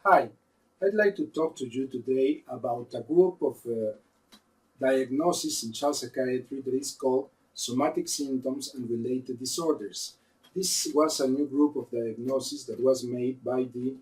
Hi, I'd like to talk to you today about a group of diagnoses in child psychiatry that is called somatic symptoms and related disorders. This was a new group of diagnoses that was made by the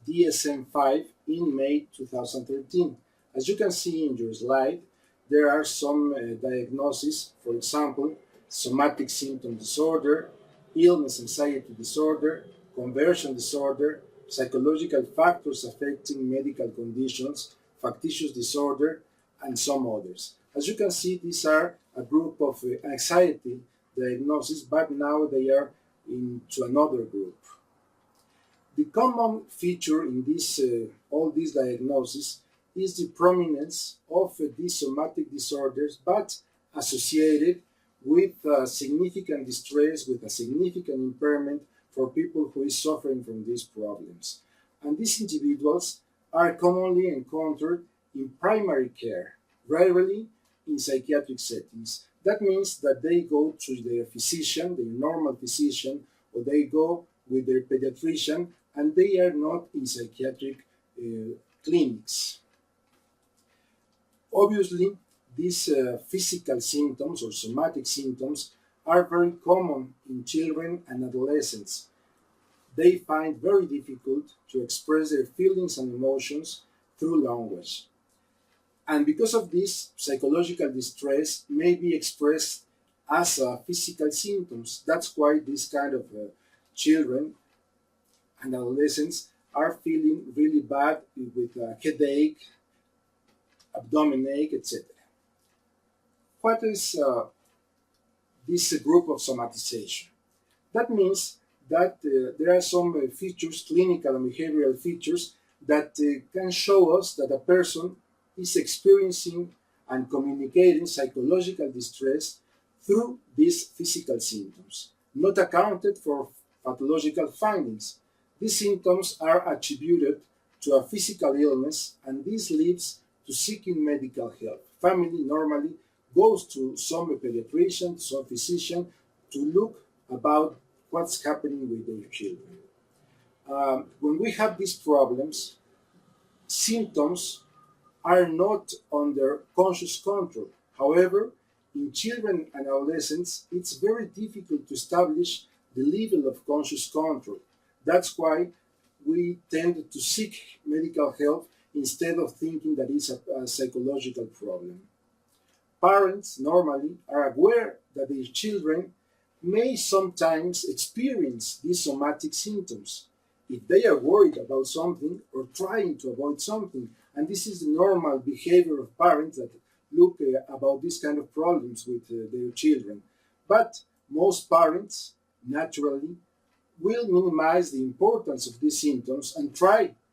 DSM-5 in May 2013. As you can see in your slide, there are some diagnoses, for example, somatic symptom disorder, illness anxiety disorder, conversion disorder, psychological factors affecting medical conditions, factitious disorder, and some others. As you can see, these are a group of anxiety diagnoses, but now they are into another group. The common feature in all these diagnoses is the prominence of these somatic disorders, but associated with significant distress, with a significant impairment for people who is suffering from these problems. And these individuals are commonly encountered in primary care, rarely in psychiatric settings. That means that they go to their physician, their normal physician, or they go with their pediatrician, and they are not in psychiatric clinics. Obviously, these physical symptoms or somatic symptoms are very common in children and adolescents. They find very difficult to express their feelings and emotions through language. And because of this, psychological distress may be expressed as physical symptoms. That's why this kind of children and adolescents are feeling really bad with a headache, abdomen ache, etc. What is this group of somatization? That means that there are some features, clinical and behavioral features, that can show us that a person is experiencing and communicating psychological distress through these physical symptoms, not accounted for pathological findings. These symptoms are attributed to a physical illness, and this leads to seeking medical help. Family normally goes to some pediatrician, some physician, to look about what's happening with their children. When we have these problems, symptoms are not under conscious control. However, in children and adolescents, it's very difficult to establish the level of conscious control. That's why we tend to seek medical help instead of thinking that it's a psychological problem. Parents normally are aware that their children may sometimes experience these somatic symptoms if they are worried about something or trying to avoid something. And this is the normal behavior of parents that look about these kind of problems with their children. But most parents, naturally, will minimize the importance of these symptoms and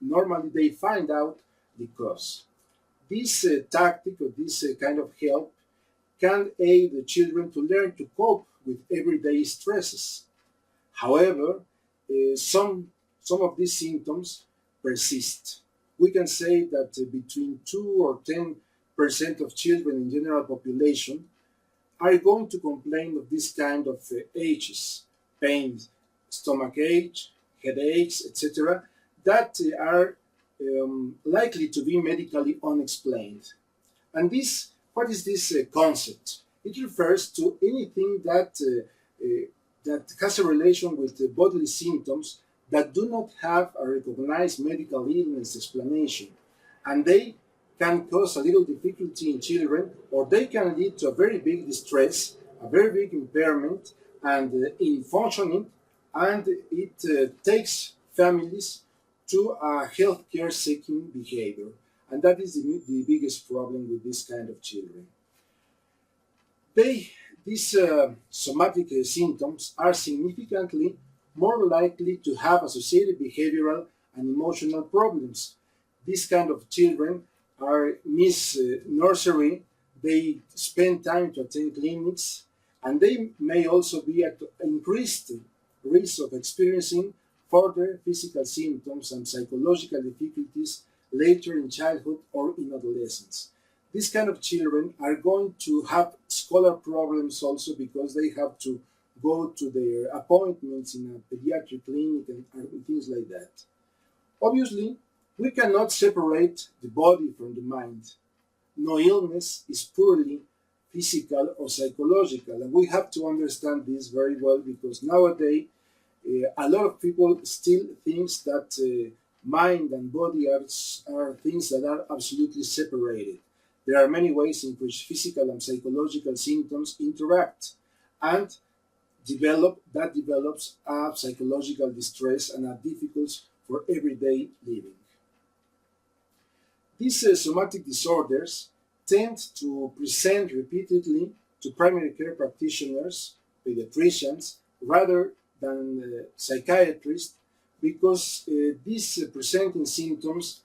normally they find out the cause. This tactic or this kind of help can aid the children to learn to cope with everyday stresses. However, some of these symptoms persist. We can say that between 2 or 10% of children in general population are going to complain of this kind of aches, pains, stomach ache, headaches, etc., that are likely to be medically unexplained. And what is this concept? It refers to anything that has a relation with the bodily symptoms that do not have a recognized medical illness explanation. And they can cause a little difficulty in children, or they can lead to a very big distress, a very big impairment, and in functioning, and it takes families to a healthcare seeking behavior. And that is the biggest problem with this kind of children. These somatic symptoms are significantly more likely to have associated behavioral and emotional problems. These kind of children are miss nursery, they spend time to attend clinics, and they may also be at increased risk of experiencing further physical symptoms and psychological difficulties later in childhood or in adolescence. These kind of children are going to have scholar problems also because they have to go to their appointments in a pediatric clinic and things like that. Obviously, we cannot separate the body from the mind. No illness is purely physical or psychological, and we have to understand this very well because nowadays a lot of people still thinks that mind and body are things that are absolutely separated. There are many ways in which physical and psychological symptoms interact and develops a psychological distress and a difficulty for everyday living. These somatic disorders tend to present repeatedly to primary care practitioners, pediatricians, rather than psychiatrists, because these presenting symptoms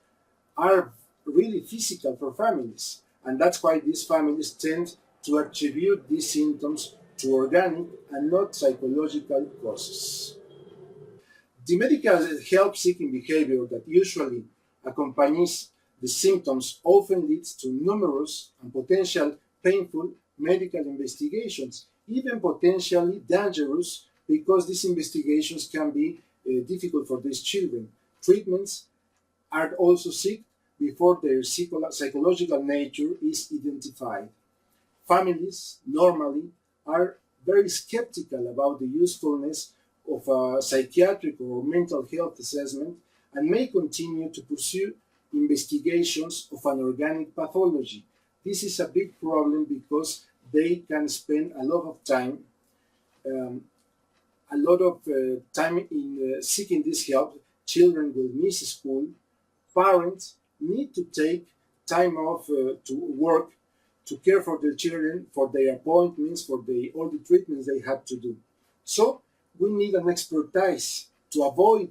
are really physical for families. And that's why these families tend to attribute these symptoms to organic and not psychological causes. The medical help seeking behavior that usually accompanies the symptoms often leads to numerous and potential painful medical investigations, even potentially dangerous because these investigations can be difficult for these children. Treatments are also sought before their psychological nature is identified. Families normally are very skeptical about the usefulness of a psychiatric or mental health assessment and may continue to pursue investigations of an organic pathology. This is a big problem because they can spend a lot of time um, in seeking this help. Children will miss school. Parents need to take time off to work to care for their children, for their appointments, for all the treatments they have to do. So we need an expertise to avoid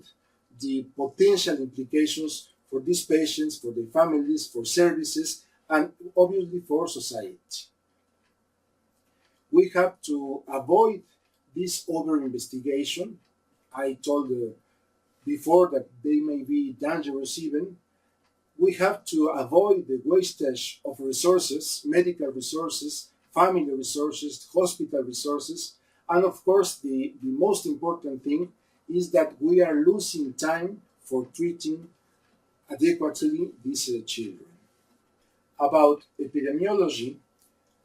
the potential implications for these patients, for their families, for services, and obviously for society. We have to avoid this over investigation. I told before that they may be dangerous even. We have to avoid the wastage of resources, medical resources, family resources, hospital resources, and of course the most important thing is that we are losing time for treating adequately these children. About epidemiology,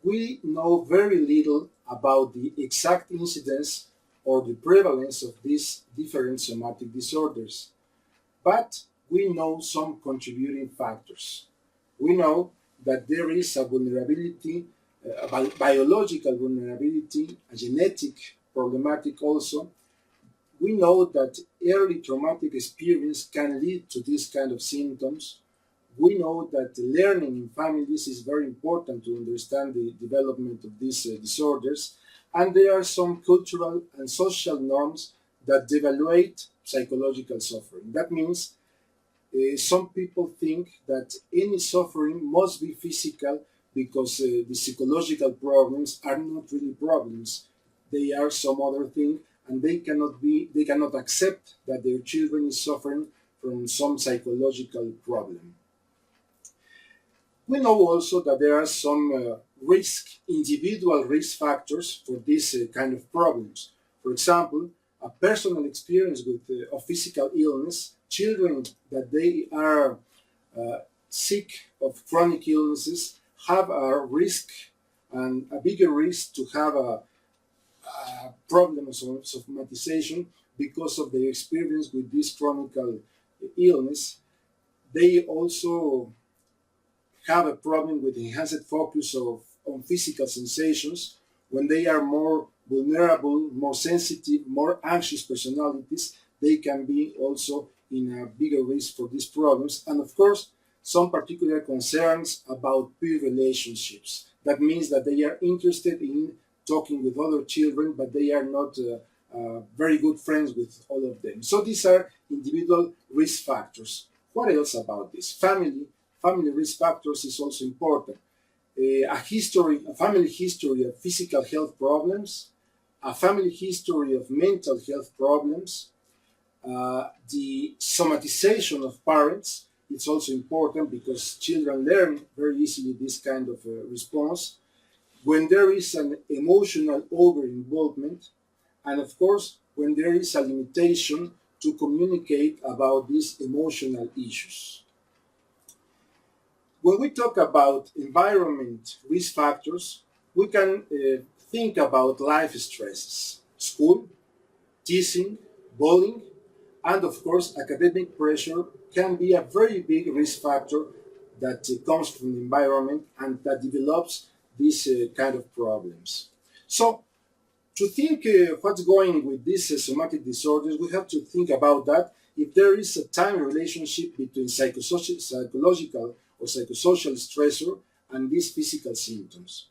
we know very little about the exact incidence or the prevalence of these different somatic disorders, but we know some contributing factors. We know that there is a vulnerability, a biological vulnerability, a genetic problematic also. We know that early traumatic experience can lead to these kind of symptoms. We know that learning in families is very important to understand the development of these disorders, and there are some cultural and social norms that devaluate psychological suffering. That means some people think that any suffering must be physical because the psychological problems are not really problems. They are some other thing, and they cannot accept that their children is suffering from some psychological problem. We know also that there are some individual risk factors for these kind of problems. For example, a personal experience with of physical illness, children that they are sick of chronic illnesses have a risk and a bigger risk to have a problem of somatization because of their experience with this chronic illness. They also have a problem with enhanced focus on physical sensations. When they are more vulnerable, more sensitive, more anxious personalities, they can be also in a bigger risk for these problems. And of course, some particular concerns about peer relationships. That means that they are interested in talking with other children, but they are not very good friends with all of them. So these are individual risk factors. What else about this? Family risk factors is also important. A family history of physical health problems, a family history of mental health problems, the somatization of parents. It's also important because children learn very easily this kind of response. When there is an emotional over-involvement, and of course, when there is a limitation to communicate about these emotional issues. When we talk about environment risk factors, we can think about life stresses, school, teasing, bullying, and of course, academic pressure can be a very big risk factor that comes from the environment and that develops these kind of problems. So, to think what's going with these somatic disorders, we have to think about that if there is a time relationship between psychological or psychosocial stressor and these physical symptoms.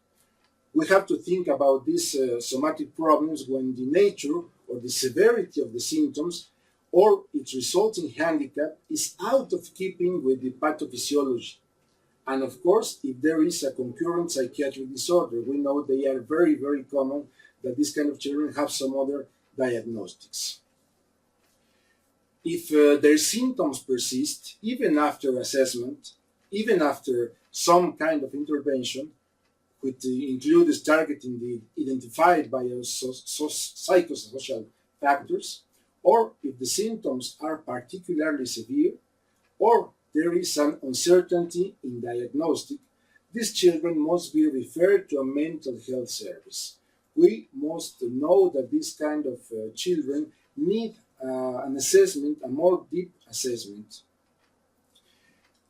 We have to think about these somatic problems when the nature or the severity of the symptoms or its resulting handicap is out of keeping with the pathophysiology. And of course, if there is a concurrent psychiatric disorder, we know they are very, very common that these kind of children have some other diagnostics. If their symptoms persist, even after assessment, even after some kind of intervention, which includes targeting the identified psychosocial factors, or if the symptoms are particularly severe, or there is an uncertainty in diagnostic, these children must be referred to a mental health service. We must know that these kind of children need an assessment, a more deep assessment.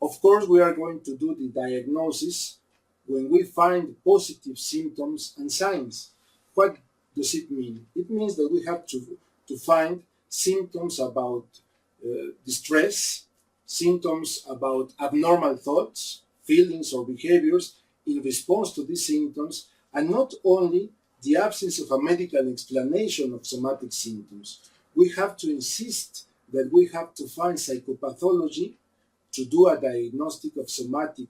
Of course, we are going to do the diagnosis when we find positive symptoms and signs. What does it mean? It means that we have to find symptoms about distress, symptoms about abnormal thoughts, feelings, or behaviors in response to these symptoms, and not only the absence of a medical explanation of somatic symptoms. We have to insist that we have to find psychopathology to do a diagnostic of somatic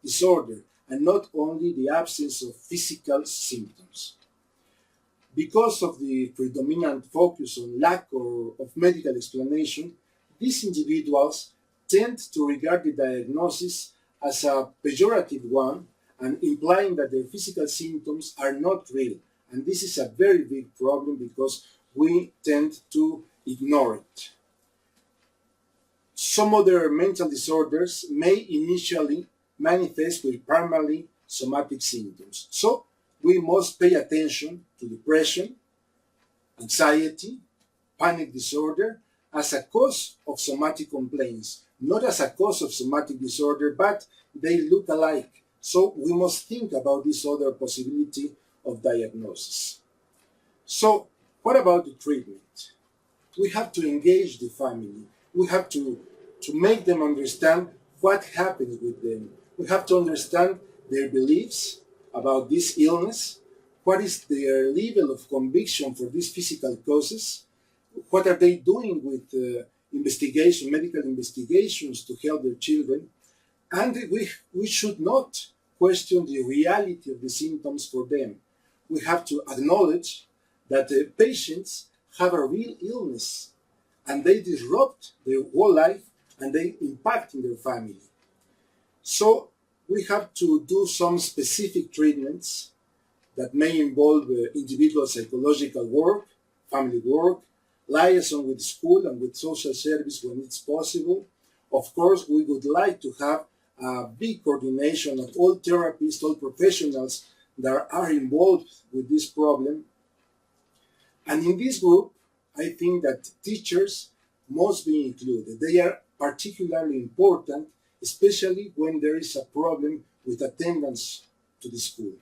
disorder, and not only the absence of physical symptoms. Because of the predominant focus on lack of medical explanation, these individuals tend to regard the diagnosis as a pejorative one and implying that their physical symptoms are not real. And this is a very big problem because we tend to ignore it. Some other mental disorders may initially manifest with primarily somatic symptoms. So we must pay attention to depression, anxiety, panic disorder as a cause of somatic complaints, not as a cause of somatic disorder, but they look alike. So we must think about this other possibility of diagnosis. So what about the treatment? We have to engage the family. We have to make them understand what happens with them. We have to understand their beliefs about this illness, what is their level of conviction for these physical causes, what are they doing with medical investigations to help their children, and we should not question the reality of the symptoms for them. We have to acknowledge that the patients have a real illness and they disrupt their whole life and they impact in their family. So we have to do some specific treatments that may involve individual psychological work, family work, liaison with school and with social service when it's possible. Of course, we would like to have a big coordination of all therapists, all professionals that are involved with this problem. And in this group, I think that teachers must be included. They are particularly important, especially when there is a problem with attendance to the school.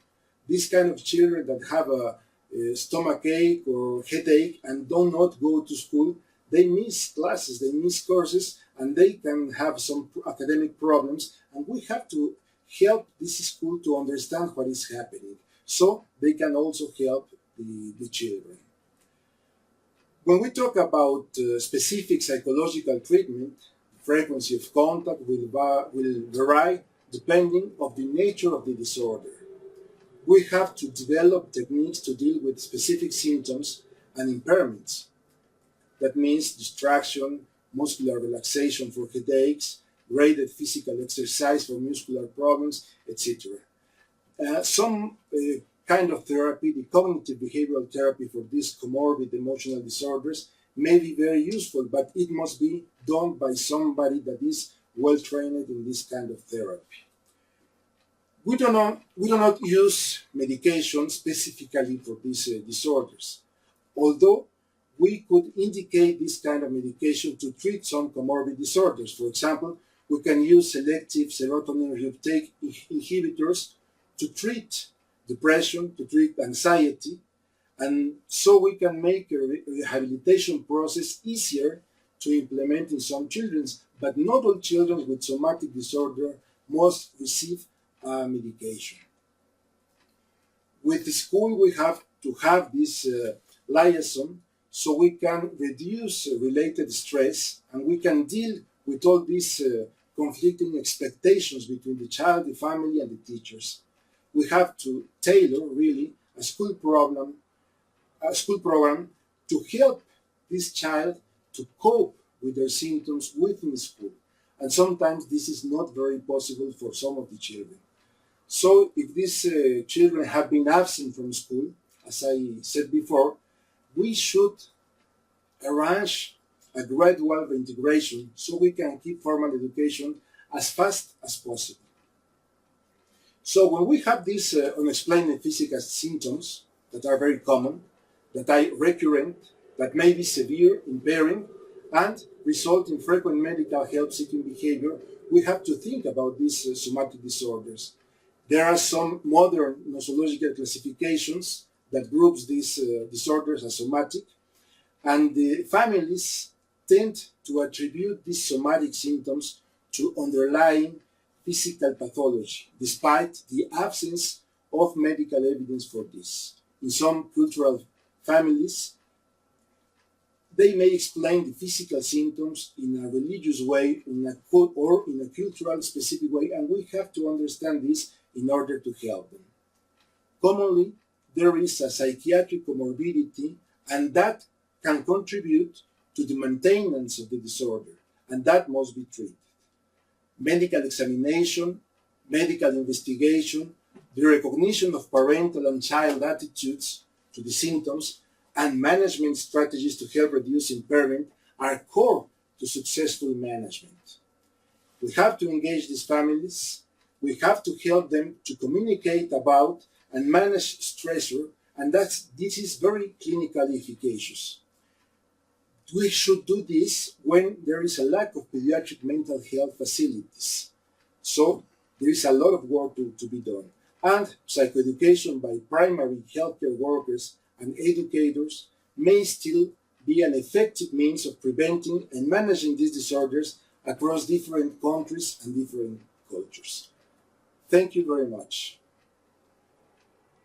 These kind of children that have a stomach ache or headache and do not go to school, they miss classes, they miss courses, and they can have some academic problems. And we have to help this school to understand what is happening so they can also help the children. When we talk about specific psychological treatment, frequency of contact will vary depending on the nature of the disorder. We have to develop techniques to deal with specific symptoms and impairments. That means distraction, muscular relaxation for headaches, graded physical exercise for muscular problems, etc. Some kind of therapy, the cognitive behavioral therapy for these comorbid emotional disorders, may be very useful, but it must be done by somebody that is well trained in this kind of therapy. We do not use medication specifically for these disorders, although we could indicate this kind of medication to treat some comorbid disorders. For example, we can use selective serotonin reuptake inhibitors to treat depression, to treat anxiety, and so we can make a rehabilitation process easier to implement in some children, but not all children with somatic disorder must receive medication. With the school, we have to have this liaison so we can reduce related stress and we can deal with all these conflicting expectations between the child, the family, and the teachers. We have to tailor really a school program to help this child to cope with their symptoms within school. And sometimes this is not very possible for some of the children. So if these children have been absent from school, as I said before, we should arrange a gradual reintegration so we can keep formal education as fast as possible. So when we have these unexplained physical symptoms that are very common, that are recurrent, that may be severe, impairing, and result in frequent medical help-seeking behavior, we have to think about these somatic disorders. There are some modern nosological classifications that groups these disorders as somatic, and the families tend to attribute these somatic symptoms to underlying physical pathology, despite the absence of medical evidence for this. In some cultural families, they may explain the physical symptoms in a religious way, or in a cultural specific way, and we have to understand this in order to help them. Commonly, there is a psychiatric comorbidity, and that can contribute to the maintenance of the disorder, and that must be treated. Medical examination, medical investigation, the recognition of parental and child attitudes to the symptoms, and management strategies to help reduce impairment are core to successful management. We have to engage these families. We have to help them to communicate about and manage stressor, and this is very clinically efficacious. We should do this when there is a lack of pediatric mental health facilities. So there is a lot of work to be done. And psychoeducation by primary healthcare workers and educators may still be an effective means of preventing and managing these disorders across different countries and different cultures. Thank you very much.